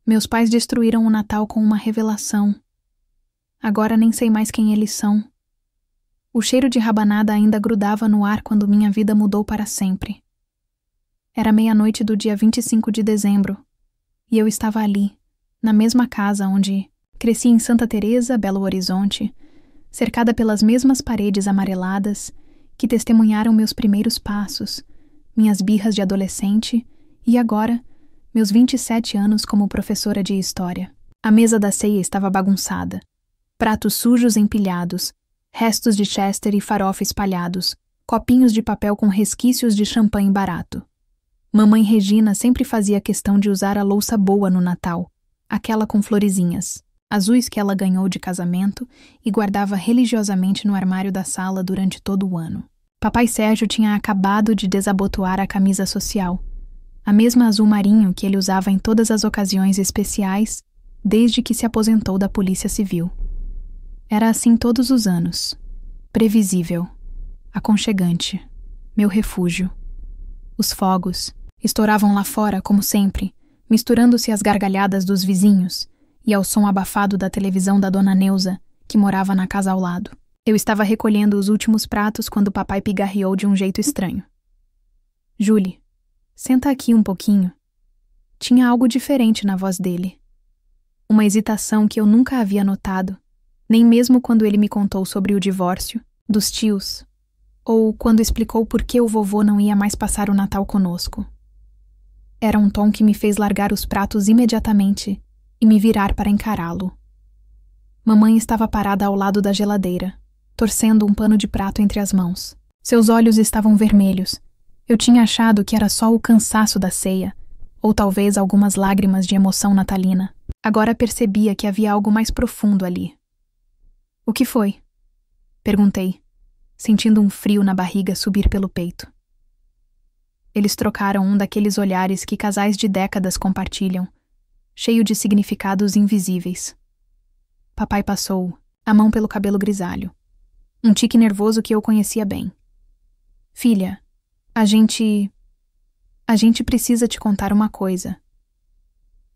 Meus pais destruíram o Natal com uma revelação. Agora nem sei mais quem eles são. O cheiro de rabanada ainda grudava no ar quando minha vida mudou para sempre. Era meia-noite do dia 25 de dezembro, e eu estava ali, na mesma casa onde cresci em Santa Teresa, Belo Horizonte, cercada pelas mesmas paredes amareladas que testemunharam meus primeiros passos, minhas birras de adolescente e agora, meus 27 anos como professora de história. A mesa da ceia estava bagunçada. Pratos sujos empilhados, restos de Chester e farofa espalhados, copinhos de papel com resquícios de champanhe barato. Mamãe Regina sempre fazia questão de usar a louça boa no Natal, aquela com florezinhas, azuis que ela ganhou de casamento e guardava religiosamente no armário da sala durante todo o ano. Papai Sérgio tinha acabado de desabotoar a camisa social, a mesma azul marinho que ele usava em todas as ocasiões especiais desde que se aposentou da Polícia Civil. Era assim todos os anos, previsível, aconchegante, meu refúgio. Os fogos estouravam lá fora, como sempre, misturando-se às gargalhadas dos vizinhos e ao som abafado da televisão da dona Neuza, que morava na casa ao lado. Eu estava recolhendo os últimos pratos quando papai pigarreou de um jeito estranho. Julie, senta aqui um pouquinho. Tinha algo diferente na voz dele. Uma hesitação que eu nunca havia notado, nem mesmo quando ele me contou sobre o divórcio, dos tios, ou quando explicou por que o vovô não ia mais passar o Natal conosco. Era um tom que me fez largar os pratos imediatamente e me virar para encará-lo. Mamãe estava parada ao lado da geladeira, torcendo um pano de prato entre as mãos. Seus olhos estavam vermelhos. Eu tinha achado que era só o cansaço da ceia, ou talvez algumas lágrimas de emoção natalina. Agora percebia que havia algo mais profundo ali. O que foi? Perguntei, sentindo um frio na barriga subir pelo peito. Eles trocaram um daqueles olhares que casais de décadas compartilham, cheio de significados invisíveis. Papai passou a mão pelo cabelo grisalho, um tique nervoso que eu conhecia bem. Filha, a gente precisa te contar uma coisa.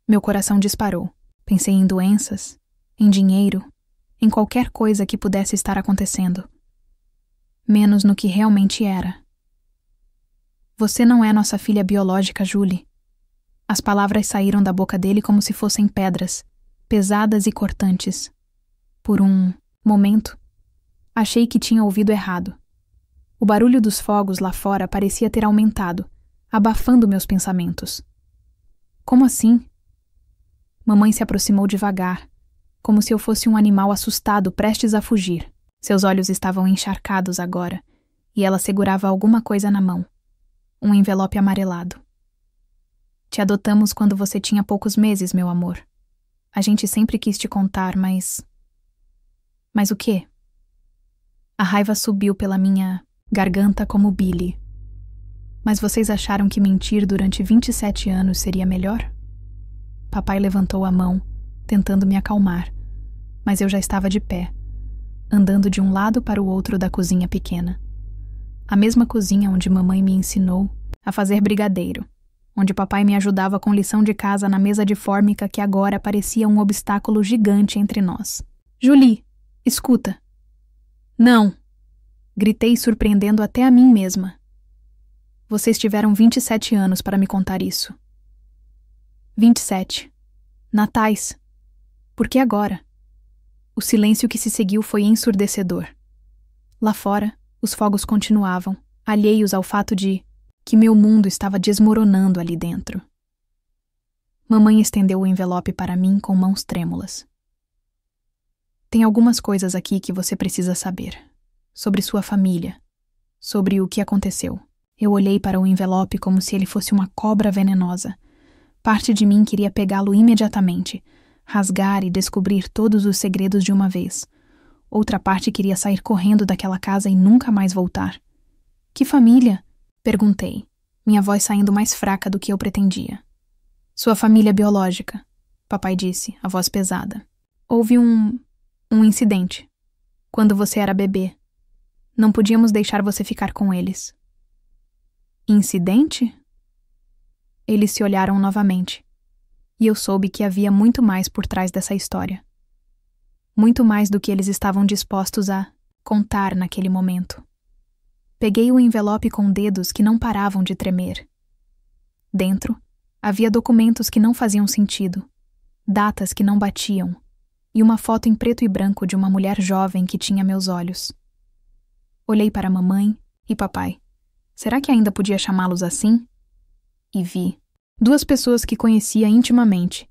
Meu coração disparou. Pensei em doenças, em dinheiro, em qualquer coisa que pudesse estar acontecendo. Menos no que realmente era. Você não é nossa filha biológica, Julie. As palavras saíram da boca dele como se fossem pedras, pesadas e cortantes. Por um momento, achei que tinha ouvido errado. O barulho dos fogos lá fora parecia ter aumentado, abafando meus pensamentos. Como assim? Mamãe se aproximou devagar, como se eu fosse um animal assustado prestes a fugir. Seus olhos estavam encharcados agora, e ela segurava alguma coisa na mão. Um envelope amarelado. Te adotamos quando você tinha poucos meses, meu amor. A gente sempre quis te contar, mas... Mas o quê? A raiva subiu pela minha garganta como bile. Mas vocês acharam que mentir durante 27 anos seria melhor? Papai levantou a mão, tentando me acalmar, mas eu já estava de pé, andando de um lado para o outro da cozinha pequena. A mesma cozinha onde mamãe me ensinou a fazer brigadeiro, onde papai me ajudava com lição de casa na mesa de fórmica que agora parecia um obstáculo gigante entre nós. Julie, escuta. Não! Gritei, surpreendendo até a mim mesma. Vocês tiveram 27 anos para me contar isso. 27. Natais. Por que agora? O silêncio que se seguiu foi ensurdecedor. Lá fora, os fogos continuavam, alheios ao fato de que meu mundo estava desmoronando ali dentro. Mamãe estendeu o envelope para mim com mãos trêmulas. Tem algumas coisas aqui que você precisa saber. Sobre sua família. Sobre o que aconteceu. Eu olhei para o envelope como se ele fosse uma cobra venenosa. Parte de mim queria pegá-lo imediatamente, rasgar e descobrir todos os segredos de uma vez. Outra parte queria sair correndo daquela casa e nunca mais voltar. Que família? Perguntei, minha voz saindo mais fraca do que eu pretendia. Sua família biológica, papai disse, a voz pesada. Houve um incidente. Quando você era bebê. Não podíamos deixar você ficar com eles. Incidente? Eles se olharam novamente. E eu soube que havia muito mais por trás dessa história. Muito mais do que eles estavam dispostos a contar naquele momento. Peguei o envelope com dedos que não paravam de tremer. Dentro, havia documentos que não faziam sentido, datas que não batiam, e uma foto em preto e branco de uma mulher jovem que tinha meus olhos. Olhei para mamãe e papai. Será que ainda podia chamá-los assim? E vi 2 pessoas que conhecia intimamente,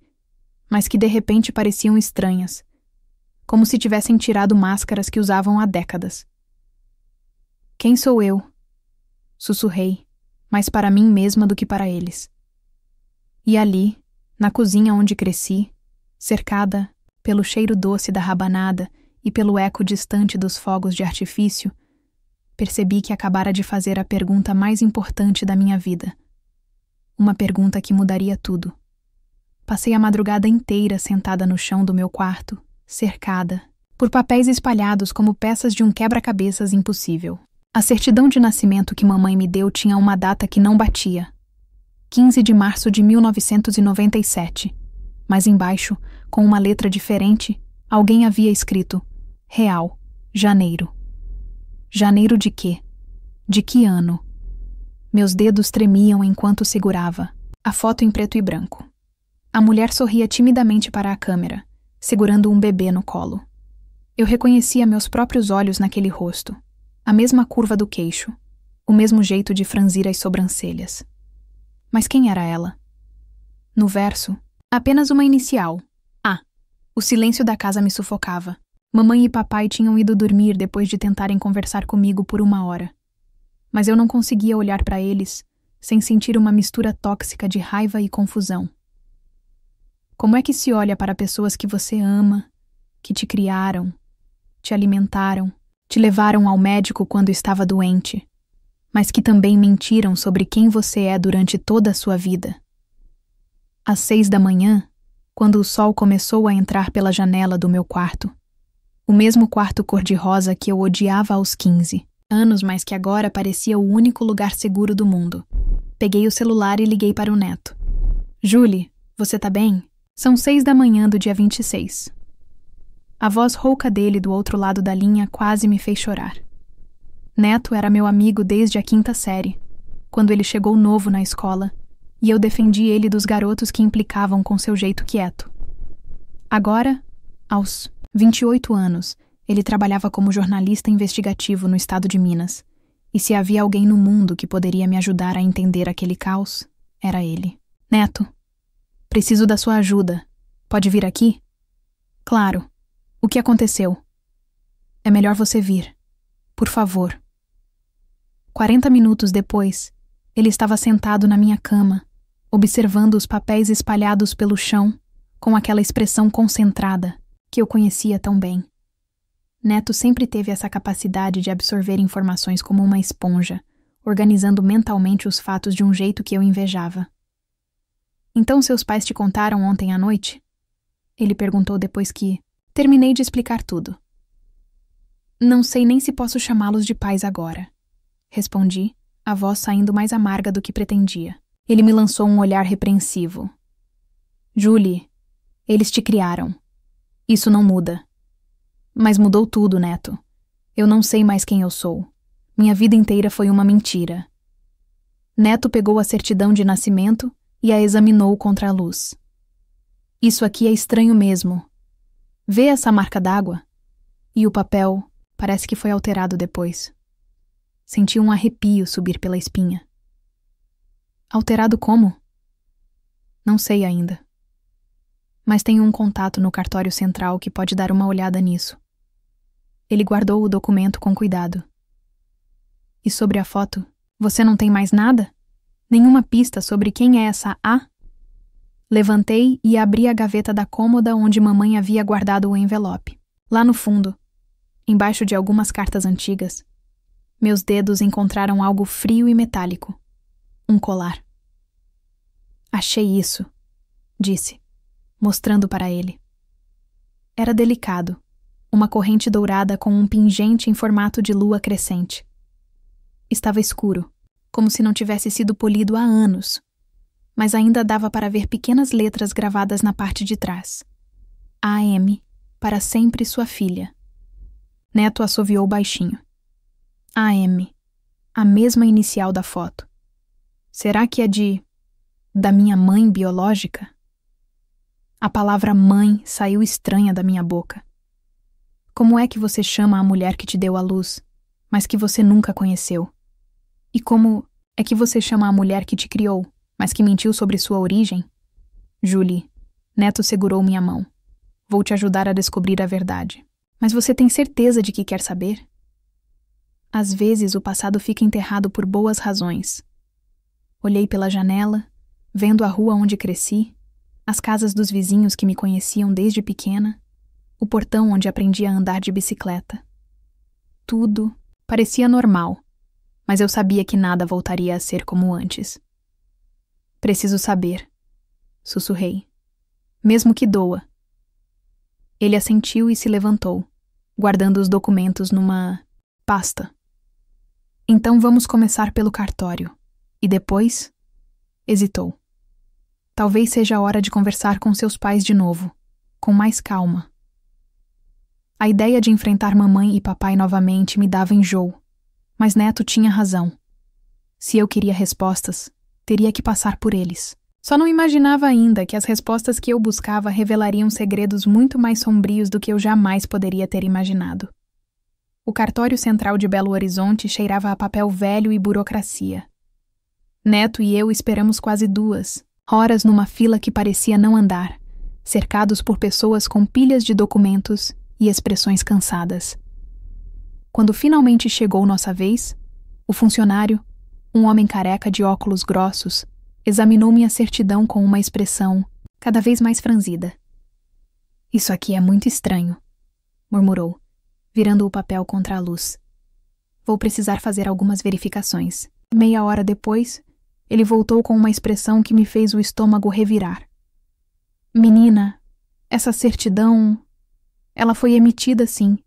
mas que de repente pareciam estranhas, como se tivessem tirado máscaras que usavam há décadas. Quem sou eu? Sussurrei, mais para mim mesma do que para eles. E ali, na cozinha onde cresci, cercada pelo cheiro doce da rabanada e pelo eco distante dos fogos de artifício, percebi que acabara de fazer a pergunta mais importante da minha vida. Uma pergunta que mudaria tudo. Passei a madrugada inteira sentada no chão do meu quarto, cercada por papéis espalhados como peças de um quebra-cabeças impossível. A certidão de nascimento que mamãe me deu tinha uma data que não batia. 15 de março de 1997. Mas embaixo, com uma letra diferente, alguém havia escrito: Real, janeiro. Janeiro de quê? De que ano? Meus dedos tremiam enquanto segurava a foto em preto e branco. A mulher sorria timidamente para a câmera, segurando um bebê no colo. Eu reconhecia meus próprios olhos naquele rosto, a mesma curva do queixo, o mesmo jeito de franzir as sobrancelhas. Mas quem era ela? No verso, apenas uma inicial. A. O silêncio da casa me sufocava. Mamãe e papai tinham ido dormir depois de tentarem conversar comigo por 1 hora. Mas eu não conseguia olhar para eles sem sentir uma mistura tóxica de raiva e confusão. Como é que se olha para pessoas que você ama, que te criaram, te alimentaram, te levaram ao médico quando estava doente, mas que também mentiram sobre quem você é durante toda a sua vida? Às 6 da manhã, quando o sol começou a entrar pela janela do meu quarto, o mesmo quarto cor-de-rosa que eu odiava aos 15 anos, mas que agora parecia o único lugar seguro do mundo. Peguei o celular e liguei para o neto. Julie, você tá bem? São 6 da manhã do dia 26. A voz rouca dele do outro lado da linha quase me fez chorar. Neto era meu amigo desde a 5ª série, quando ele chegou novo na escola, e eu defendi ele dos garotos que implicavam com seu jeito quieto. Agora, aos 28 anos, ele trabalhava como jornalista investigativo no estado de Minas, e se havia alguém no mundo que poderia me ajudar a entender aquele caos, era ele. Neto, preciso da sua ajuda. Pode vir aqui? Claro. O que aconteceu? É melhor você vir. Por favor. 40 minutos depois, ele estava sentado na minha cama, observando os papéis espalhados pelo chão, com aquela expressão concentrada que eu conhecia tão bem. Neto sempre teve essa capacidade de absorver informações como uma esponja, organizando mentalmente os fatos de um jeito que eu invejava. Então seus pais te contaram ontem à noite? Ele perguntou depois que terminei de explicar tudo. Não sei nem se posso chamá-los de pais agora, respondi, a voz saindo mais amarga do que pretendia. Ele me lançou um olhar repreensivo. Julie, eles te criaram. Isso não muda. Mas mudou tudo, Neto. Eu não sei mais quem eu sou. Minha vida inteira foi uma mentira. Neto pegou a certidão de nascimento e a examinou contra a luz. Isso aqui é estranho mesmo. Vê essa marca d'água? E o papel parece que foi alterado depois. Senti um arrepio subir pela espinha. Alterado como? Não sei ainda. Mas tenho um contato no cartório central que pode dar uma olhada nisso. Ele guardou o documento com cuidado. E sobre a foto, você não tem mais nada? Nenhuma pista sobre quem é essa A? Levantei e abri a gaveta da cômoda onde mamãe havia guardado o envelope. Lá no fundo, embaixo de algumas cartas antigas, meus dedos encontraram algo frio e metálico. Um colar. Achei isso, disse, mostrando para ele. Era delicado, uma corrente dourada com um pingente em formato de lua crescente. Estava escuro, como se não tivesse sido polido há anos, mas ainda dava para ver pequenas letras gravadas na parte de trás. AM, para sempre sua filha. Neto assoviou baixinho. AM, a mesma inicial da foto. Será que é da minha mãe biológica? A palavra mãe saiu estranha da minha boca. Como é que você chama a mulher que te deu à luz, mas que você nunca conheceu? E como é que você chama a mulher que te criou, mas que mentiu sobre sua origem? Julie, Neto segurou minha mão. Vou te ajudar a descobrir a verdade. Mas você tem certeza de que quer saber? Às vezes o passado fica enterrado por boas razões. Olhei pela janela, vendo a rua onde cresci, as casas dos vizinhos que me conheciam desde pequena, o portão onde aprendi a andar de bicicleta. Tudo parecia normal, mas eu sabia que nada voltaria a ser como antes. Preciso saber, sussurrei. Mesmo que doa. Ele assentiu e se levantou, guardando os documentos numa pasta. Então vamos começar pelo cartório. E depois? Hesitou. Talvez seja a hora de conversar com seus pais de novo, com mais calma. A ideia de enfrentar mamãe e papai novamente me dava enjoo, mas Neto tinha razão. Se eu queria respostas, teria que passar por eles. Só não imaginava ainda que as respostas que eu buscava revelariam segredos muito mais sombrios do que eu jamais poderia ter imaginado. O cartório central de Belo Horizonte cheirava a papel velho e burocracia. Neto e eu esperamos quase 2 horas numa fila que parecia não andar, cercados por pessoas com pilhas de documentos e expressões cansadas. Quando finalmente chegou nossa vez, o funcionário, um homem careca de óculos grossos, examinou minha certidão com uma expressão cada vez mais franzida. Isso aqui é muito estranho, murmurou, virando o papel contra a luz. Vou precisar fazer algumas verificações. Meia hora depois, ele voltou com uma expressão que me fez o estômago revirar. Menina, essa certidão... Ela foi emitida sim,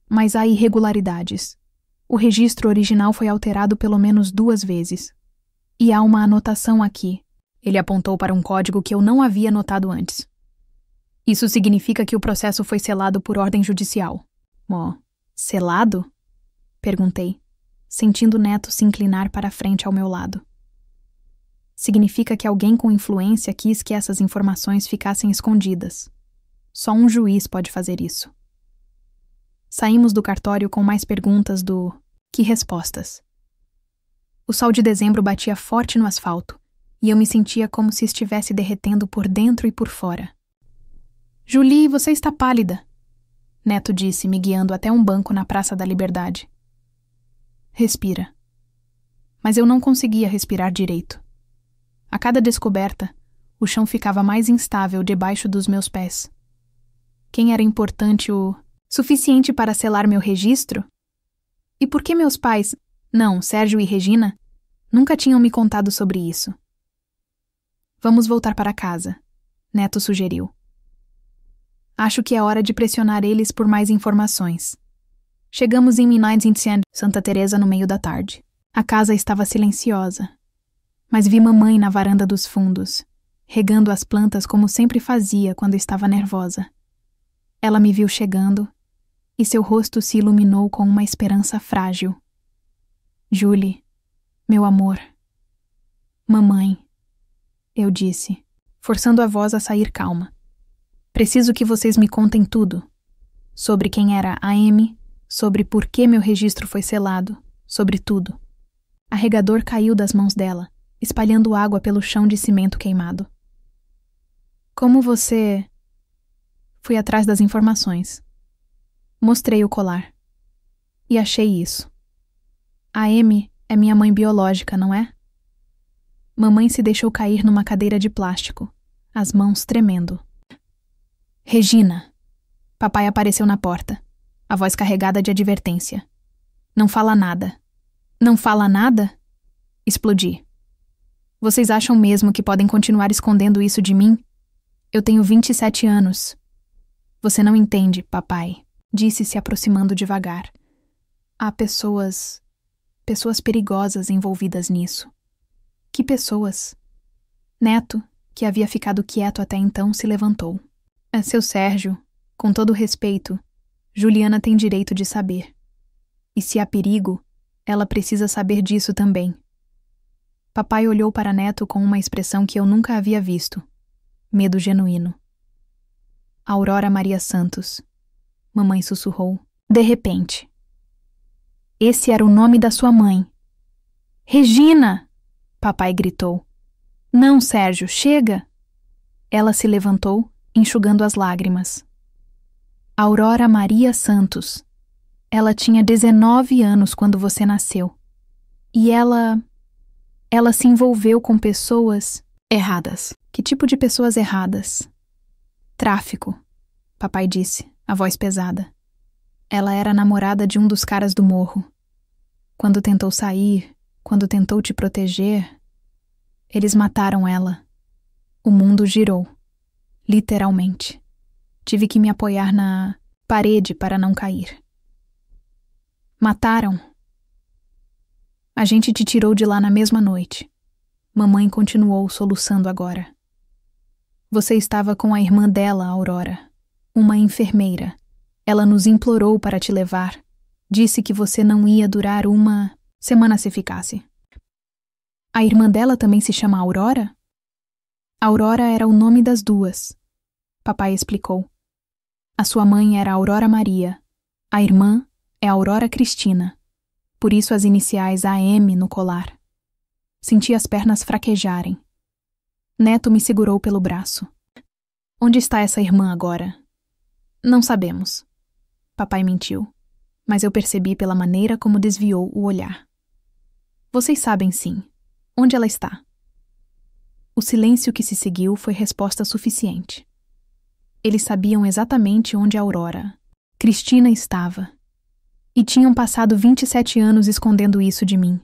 mas há irregularidades. O registro original foi alterado pelo menos 2 vezes. E há uma anotação aqui. Ele apontou para um código que eu não havia notado antes. Isso significa que o processo foi selado por ordem judicial. Selado? Perguntei, sentindo Neto se inclinar para a frente ao meu lado. Significa que alguém com influência quis que essas informações ficassem escondidas. Só um juiz pode fazer isso. Saímos do cartório com mais perguntas que respostas. O sol de dezembro batia forte no asfalto, e eu me sentia como se estivesse derretendo por dentro e por fora. Julie, você está pálida, Neto disse, me guiando até um banco na Praça da Liberdade. Respira. Mas eu não conseguia respirar direito. A cada descoberta, o chão ficava mais instável debaixo dos meus pés. Quem era importante o suficiente para selar meu registro? E por que meus pais, não, Sérgio e Regina, nunca tinham me contado sobre isso? Vamos voltar para casa, Neto sugeriu. Acho que é hora de pressionar eles por mais informações. Chegamos em Menaids-Saint Santa Teresa no meio da tarde. A casa estava silenciosa, mas vi mamãe na varanda dos fundos, regando as plantas como sempre fazia quando estava nervosa. Ela me viu chegando e seu rosto se iluminou com uma esperança frágil. Julie, meu amor. Mamãe, eu disse, forçando a voz a sair calma. Preciso que vocês me contem tudo. Sobre quem era a Amy, sobre por que meu registro foi selado, sobre tudo. A regador caiu das mãos dela, espalhando água pelo chão de cimento queimado. Como você... Fui atrás das informações. Mostrei o colar. E achei isso. A Amy é minha mãe biológica, não é? Mamãe se deixou cair numa cadeira de plástico, as mãos tremendo. Regina! Papai apareceu na porta, a voz carregada de advertência. Não fala nada. Não fala nada? Explodi. Vocês acham mesmo que podem continuar escondendo isso de mim? Eu tenho 27 anos. Você não entende, papai, disse se aproximando devagar. Há pessoas perigosas envolvidas nisso. Que pessoas? Neto, que havia ficado quieto até então, se levantou. Seu Sérgio, com todo respeito, Juliana tem direito de saber. E se há perigo, ela precisa saber disso também. Papai olhou para Neto com uma expressão que eu nunca havia visto. Medo genuíno. Aurora Maria Santos. Mamãe sussurrou. De repente. Esse era o nome da sua mãe. Regina! Papai gritou. Não, Sérgio, chega! Ela se levantou, enxugando as lágrimas. Aurora Maria Santos. Ela tinha 19 anos quando você nasceu. E ela se envolveu com pessoas erradas. Que tipo de pessoas erradas? Tráfico, papai disse, a voz pesada. Ela era namorada de um dos caras do morro. Quando tentou sair, quando tentou te proteger, eles mataram ela. O mundo girou. Literalmente. Tive que me apoiar na parede para não cair. Mataram. A gente te tirou de lá na mesma noite. Mamãe continuou soluçando agora. Você estava com a irmã dela, Aurora, uma enfermeira. Ela nos implorou para te levar. Disse que você não ia durar uma semana se ficasse. A irmã dela também se chama Aurora? Aurora era o nome das duas. Papai explicou. A sua mãe era Aurora Maria. A irmã é Aurora Cristina. Por isso as iniciais AM no colar. Senti as pernas fraquejarem. Neto me segurou pelo braço. Onde está essa irmã agora? Não sabemos. Papai mentiu, mas eu percebi pela maneira como desviou o olhar. Vocês sabem sim. Onde ela está? O silêncio que se seguiu foi resposta suficiente. Eles sabiam exatamente onde a Aurora, Cristina, estava. E tinham passado 27 anos escondendo isso de mim.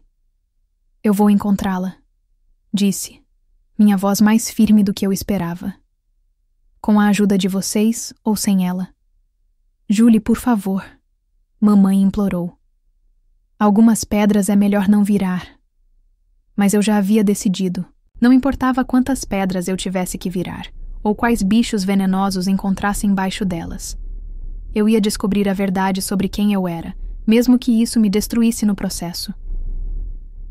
Eu vou encontrá-la, disse, minha voz mais firme do que eu esperava. Com a ajuda de vocês ou sem ela. Julie, por favor, mamãe implorou. Algumas pedras é melhor não virar. Mas eu já havia decidido. Não importava quantas pedras eu tivesse que virar, ou quais bichos venenosos encontrasse embaixo delas. Eu ia descobrir a verdade sobre quem eu era, mesmo que isso me destruísse no processo.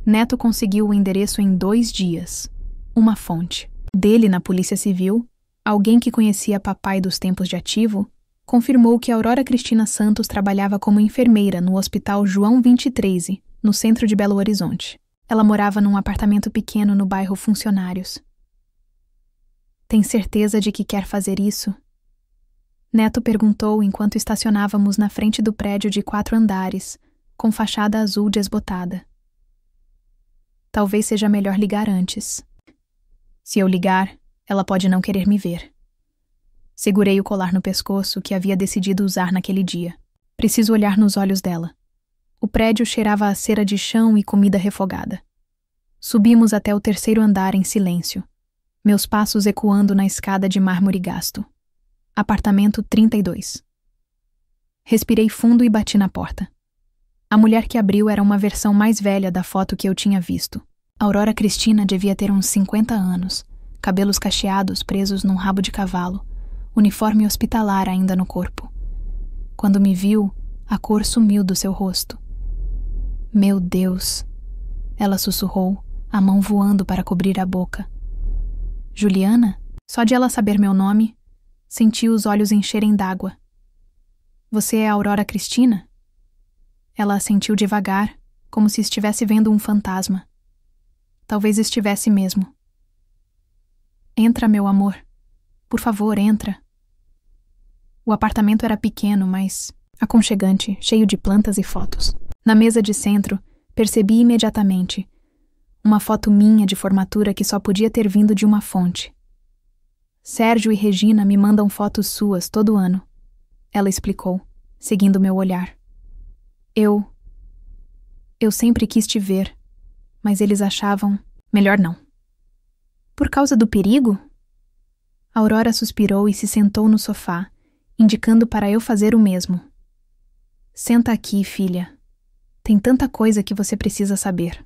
Neto conseguiu o endereço em 2 dias. Uma fonte. Dele na Polícia Civil, alguém que conhecia papai dos tempos de ativo, confirmou que Aurora Cristina Santos trabalhava como enfermeira no Hospital João 23, no centro de Belo Horizonte. Ela morava num apartamento pequeno no bairro Funcionários. Tem certeza de que quer fazer isso? Neto perguntou enquanto estacionávamos na frente do prédio de 4 andares, com fachada azul desbotada. Talvez seja melhor ligar antes. Se eu ligar, ela pode não querer me ver. Segurei o colar no pescoço que havia decidido usar naquele dia. Preciso olhar nos olhos dela. O prédio cheirava a cera de chão e comida refogada. Subimos até o 3º andar em silêncio, meus passos ecoando na escada de mármore gasto. Apartamento 32. Respirei fundo e bati na porta. A mulher que abriu era uma versão mais velha da foto que eu tinha visto. Aurora Cristina devia ter uns 50 anos, cabelos cacheados presos num rabo de cavalo, uniforme hospitalar ainda no corpo. Quando me viu, a cor sumiu do seu rosto. Meu Deus! Ela sussurrou, a mão voando para cobrir a boca. Juliana? Só de ela saber meu nome, senti os olhos encherem d'água. Você é a Aurora Cristina? Ela assentiu devagar, como se estivesse vendo um fantasma. Talvez estivesse mesmo. Entra, meu amor. Por favor, entra. O apartamento era pequeno, mas aconchegante, cheio de plantas e fotos. Na mesa de centro, percebi imediatamente uma foto minha de formatura que só podia ter vindo de uma fonte. Sérgio e Regina me mandam fotos suas todo ano, ela explicou, seguindo meu olhar. Eu sempre quis te ver, mas eles achavam melhor não. Por causa do perigo? Aurora suspirou e se sentou no sofá, indicando para eu fazer o mesmo. Senta aqui, filha. Tem tanta coisa que você precisa saber.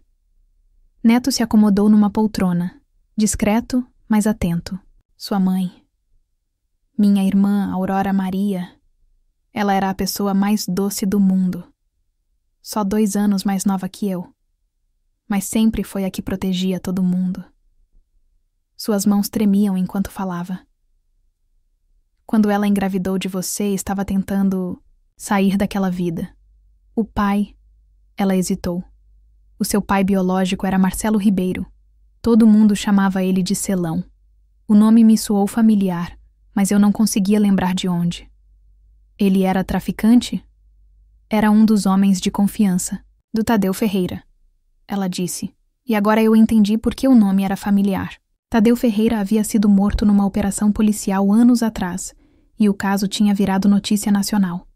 Neto se acomodou numa poltrona, Discreto, mas atento. Sua mãe. Minha irmã, Aurora Maria. Ela era a pessoa mais doce do mundo. Só 2 anos mais nova que eu. Mas sempre foi a que protegia todo mundo. Suas mãos tremiam enquanto falava. Quando ela engravidou de você, estava tentando sair daquela vida. O pai... Ela hesitou. O seu pai biológico era Marcelo Ribeiro. Todo mundo chamava ele de Celão. O nome me soou familiar, mas eu não conseguia lembrar de onde. Ele era traficante? Era um dos homens de confiança, do Tadeu Ferreira. Ela disse, e agora eu entendi por que o nome era familiar. Tadeu Ferreira havia sido morto numa operação policial anos atrás, e o caso tinha virado notícia nacional.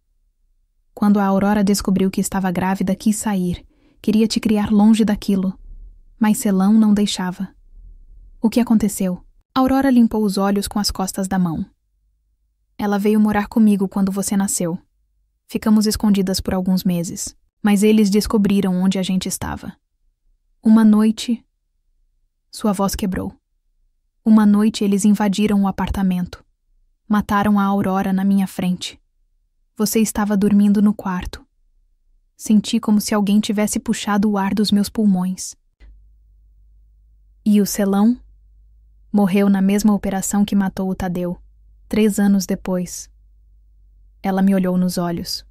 Quando a Aurora descobriu que estava grávida, quis sair. Queria te criar longe daquilo. Mas Celão não deixava. O que aconteceu? Aurora limpou os olhos com as costas da mão. Ela veio morar comigo quando você nasceu. Ficamos escondidas por alguns meses, mas eles descobriram onde a gente estava. Uma noite... Sua voz quebrou. Uma noite eles invadiram o apartamento. Mataram a Aurora na minha frente. Você estava dormindo no quarto. Senti como se alguém tivesse puxado o ar dos meus pulmões. E o Celão? Morreu na mesma operação que matou o Tadeu, 3 anos depois. Ela me olhou nos olhos.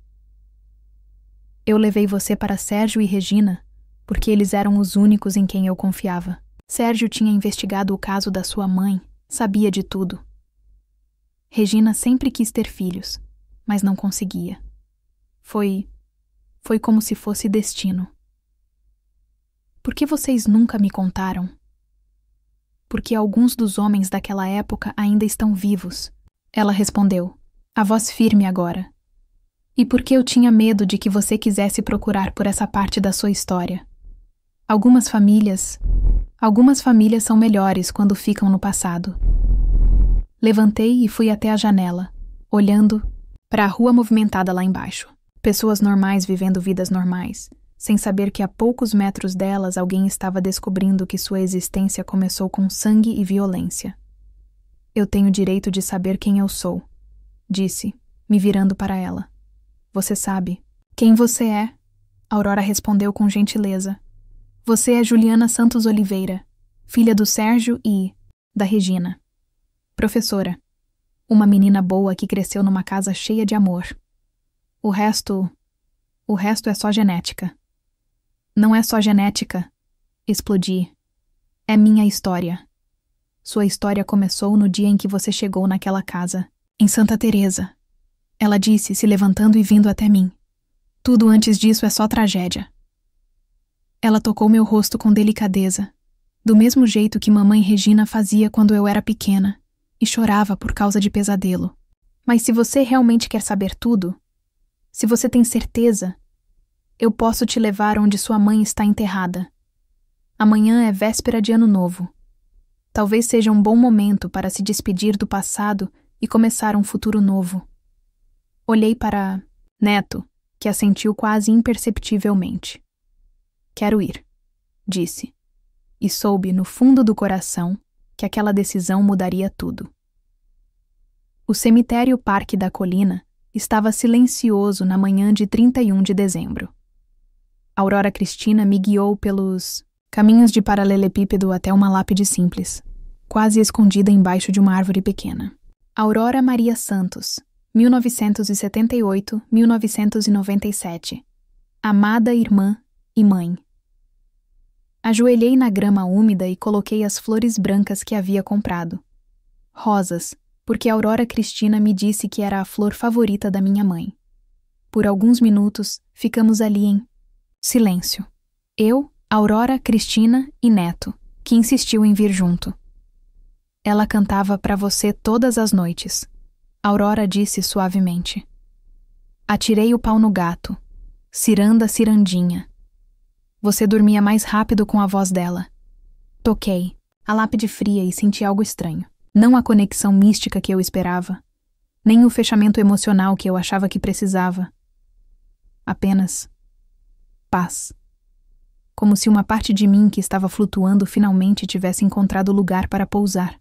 Eu levei você para Sérgio e Regina, porque eles eram os únicos em quem eu confiava. Sérgio tinha investigado o caso da sua mãe, sabia de tudo. Regina sempre quis ter filhos, mas não conseguia. Foi como se fosse destino. Por que vocês nunca me contaram? Porque alguns dos homens daquela época ainda estão vivos. Ela respondeu, a voz firme agora. E porque eu tinha medo de que você quisesse procurar por essa parte da sua história. Algumas famílias são melhores quando ficam no passado. Levantei e fui até a janela, olhando para a rua movimentada lá embaixo. Pessoas normais vivendo vidas normais, sem saber que a poucos metros delas alguém estava descobrindo que sua existência começou com sangue e violência. Eu tenho direito de saber quem eu sou, disse, me virando para ela. Você sabe. Quem você é? Aurora respondeu com gentileza. Você é Juliana Santos Oliveira, filha do Sérgio e da Regina. Professora. Uma menina boa que cresceu numa casa cheia de amor. O resto é só genética. Não é só genética. Explodi. É minha história. Sua história começou no dia em que você chegou naquela casa, em Santa Teresa. Ela disse, se levantando e vindo até mim. Tudo antes disso é só tragédia. Ela tocou meu rosto com delicadeza, do mesmo jeito que mamãe Regina fazia quando eu era pequena, e chorava por causa de pesadelo. Mas se você realmente quer saber tudo, se você tem certeza, eu posso te levar onde sua mãe está enterrada. Amanhã é véspera de Ano Novo. Talvez seja um bom momento para se despedir do passado e começar um futuro novo. Olhei para Neto, que assentiu quase imperceptivelmente. Quero ir, disse, e soube no fundo do coração que aquela decisão mudaria tudo. O cemitério Parque da Colina estava silencioso na manhã de 31 de dezembro. Aurora Cristina me guiou pelos caminhos de paralelepípedo até uma lápide simples, quase escondida embaixo de uma árvore pequena. Aurora Maria Santos, 1978-1997. Amada irmã e mãe. Ajoelhei na grama úmida e coloquei as flores brancas que havia comprado. Rosas, porque Aurora Cristina me disse que era a flor favorita da minha mãe. Por alguns minutos, ficamos ali em silêncio. Eu, Aurora, Cristina e Neto, que insistiu em vir junto. Ela cantava para você todas as noites. Aurora disse suavemente. Atirei o pau no gato. Ciranda, cirandinha. Você dormia mais rápido com a voz dela. Toquei, a lápide fria e senti algo estranho. Não a conexão mística que eu esperava, nem o fechamento emocional que eu achava que precisava. Apenas paz. como se uma parte de mim que estava flutuando finalmente tivesse encontrado lugar para pousar.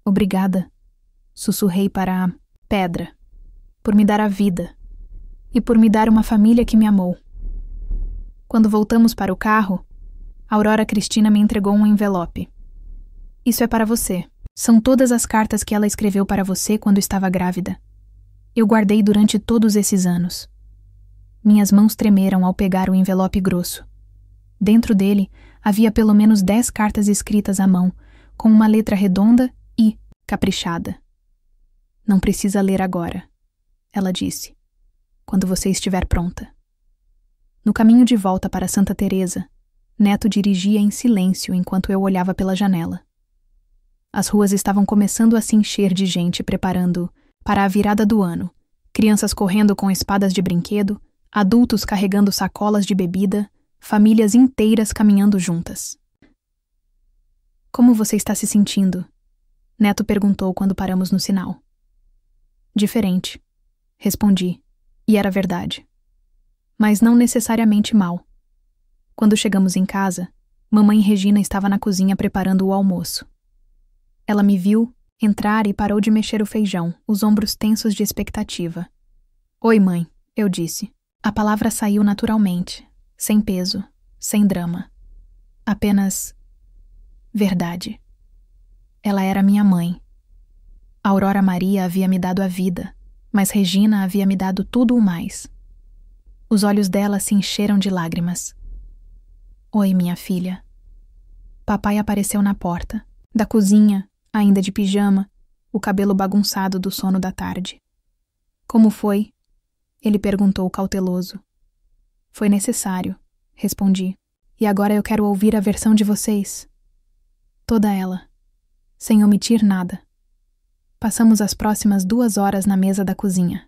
Obrigada, sussurrei para a pedra, por me dar a vida e por me dar uma família que me amou. Quando voltamos para o carro, Aurora Cristina me entregou um envelope. Isso é para você. São todas as cartas que ela escreveu para você quando estava grávida. Eu guardei durante todos esses anos. Minhas mãos tremeram ao pegar o envelope grosso. Dentro dele havia pelo menos 10 cartas escritas à mão, com uma letra redonda e caprichada. Não precisa ler agora, ela disse, quando você estiver pronta. No caminho de volta para Santa Teresa, Neto dirigia em silêncio enquanto eu olhava pela janela. As ruas estavam começando a se encher de gente preparando para a virada do ano, crianças correndo com espadas de brinquedo, adultos carregando sacolas de bebida, famílias inteiras caminhando juntas. Como você está se sentindo? Neto perguntou quando paramos no sinal. Diferente, respondi, e era verdade. Mas não necessariamente mal. Quando chegamos em casa, mamãe Regina estava na cozinha preparando o almoço. Ela me viu entrar e parou de mexer o feijão, os ombros tensos de expectativa. Oi, mãe, eu disse. A palavra saiu naturalmente, sem peso, sem drama. Apenas verdade. Ela era minha mãe. Aurora Maria havia me dado a vida, mas Regina havia me dado tudo o mais. Os olhos dela se encheram de lágrimas. Oi, minha filha. Papai apareceu na porta, da cozinha, ainda de pijama, o cabelo bagunçado do sono da tarde. Como foi? Ele perguntou cauteloso. Foi necessário, respondi. E agora eu quero ouvir a versão de vocês. Toda ela, sem omitir nada. Passamos as próximas 2 horas na mesa da cozinha.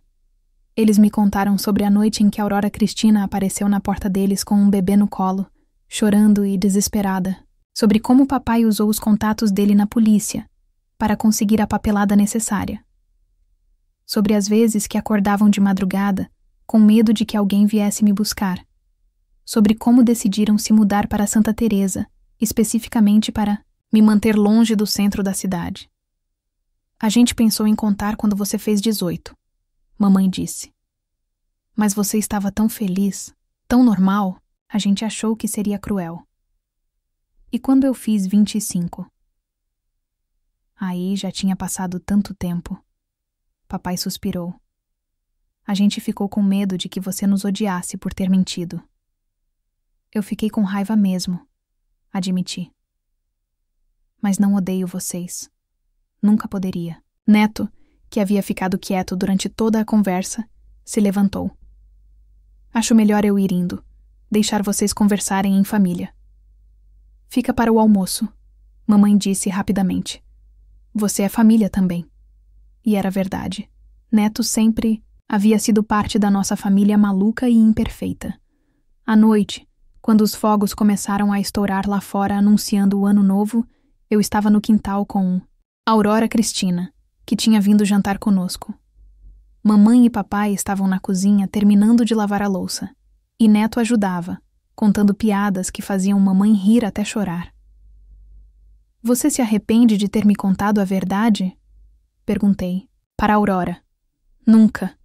Eles me contaram sobre a noite em que Aurora Cristina apareceu na porta deles com um bebê no colo, chorando e desesperada, sobre como o papai usou os contatos dele na polícia para conseguir a papelada necessária. Sobre as vezes que acordavam de madrugada, com medo de que alguém viesse me buscar. Sobre como decidiram se mudar para Santa Teresa, especificamente para me manter longe do centro da cidade. A gente pensou em contar quando você fez 18, mamãe disse. Mas você estava tão feliz, tão normal, a gente achou que seria cruel. E quando eu fiz 25? Aí já tinha passado tanto tempo. Papai suspirou. A gente ficou com medo de que você nos odiasse por ter mentido. Eu fiquei com raiva mesmo, admiti. Mas não odeio vocês. Nunca poderia. Neto, que havia ficado quieto durante toda a conversa, se levantou. Acho melhor eu ir indo, deixar vocês conversarem em família. Fica para o almoço, mamãe disse rapidamente. Você é família também. E era verdade. Neto sempre havia sido parte da nossa família maluca e imperfeita. À noite, quando os fogos começaram a estourar lá fora anunciando o ano novo, eu estava no quintal com Aurora Cristina, que tinha vindo jantar conosco. Mamãe e papai estavam na cozinha terminando de lavar a louça, e Neto ajudava, contando piadas que faziam mamãe rir até chorar. Você se arrepende de ter me contado a verdade? Perguntei. Para Aurora. Nunca,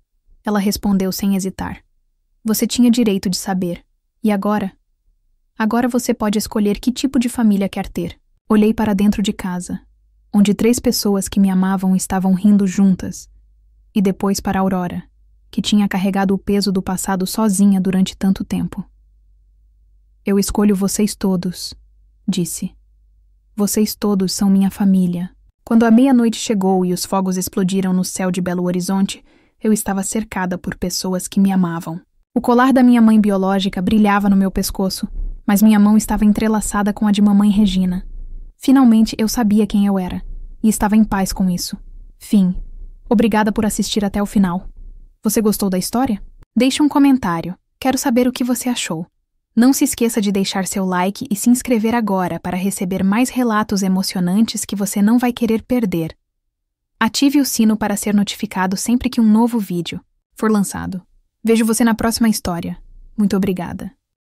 ela respondeu sem hesitar. Você tinha direito de saber. E agora? Agora você pode escolher que tipo de família quer ter. Olhei para dentro de casa, onde 3 pessoas que me amavam estavam rindo juntas, e depois para Aurora, que tinha carregado o peso do passado sozinha durante tanto tempo. Eu escolho vocês todos, disse. Vocês todos são minha família. Quando a meia-noite chegou e os fogos explodiram no céu de Belo Horizonte, eu estava cercada por pessoas que me amavam. O colar da minha mãe biológica brilhava no meu pescoço, mas minha mão estava entrelaçada com a de mamãe Regina. Finalmente eu sabia quem eu era, e estava em paz com isso. Fim. Obrigada por assistir até o final. Você gostou da história? Deixe um comentário. Quero saber o que você achou. Não se esqueça de deixar seu like e se inscrever agora para receber mais relatos emocionantes que você não vai querer perder. Ative o sino para ser notificado sempre que um novo vídeo for lançado. Vejo você na próxima história. Muito obrigada.